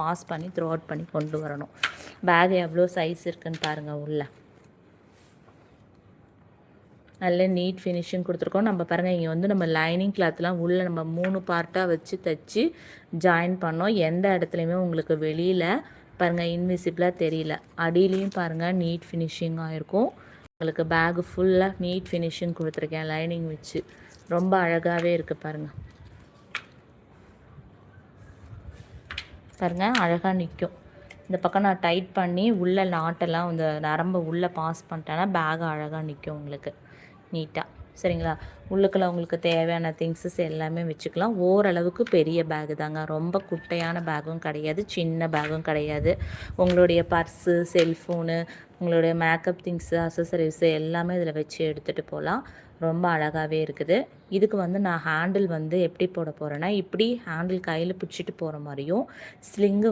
Pass பண்ணி throw out பண்ணி கொண்டு வரணும். பேக் எவ்வளோ சைஸ் இருக்குதுன்னு பாருங்கள். உள்ள நல்ல நீட் ஃபினிஷிங் கொடுத்துருக்கோம். நம்ம பாருங்கள், இங்கே வந்து நம்ம லைனிங் கிளாத்லாம் உள்ளே நம்ம 3 பார்ட்டாக வச்சு தைச்சி ஜாயின் பண்ணோம். எந்த இடத்துலையுமே உங்களுக்கு வெளியில் பாருங்கள் இன்விசிபிளாக தெரியல. அடியிலையும் பாருங்கள் நீட் ஃபினிஷிங்காக இருக்கும். உங்களுக்கு பேகு ஃபுல்லாக நீட் ஃபினிஷிங் கொடுத்துருக்கேன் லைனிங் வச்சு. ரொம்ப அழகாகவே இருக்குது பாருங்கள். பாருங்கள் அழகாக நிற்கும். இந்த பக்கம் நான் டைட் பண்ணி உள்ளே நாட்டெல்லாம் இந்த நரம்பை உள்ளே பாஸ் பண்ணிட்டேன்னா பேக் அழகாக நிற்கும் உங்களுக்கு நீட்டாக. சரிங்களா? உள்ளுக்குள்ள உங்களுக்கு தேவையான திங்ஸஸ் எல்லாமே வச்சுக்கலாம். ஓரளவுக்கு பெரிய பேகு தாங்க, ரொம்ப குட்டையான பேகும் கிடையாது, சின்ன பேகும் கிடையாது. உங்களுடைய பர்ஸு, செல்ஃபோனு, உங்களுடைய மேக்கப் திங்ஸு, அசசரிஸு எல்லாமே இதில் வச்சு எடுத்துகிட்டு போகலாம். ரொம்ப அழகாகவே இருக்குது. இதுக்கு வந்து நான் ஹேண்டில் வந்து எப்படி போட போகிறேன்னா, இப்படி ஹேண்டில் கையில் பிடிச்சிட்டு போகிற மாதிரியும் ஸ்லிங்கு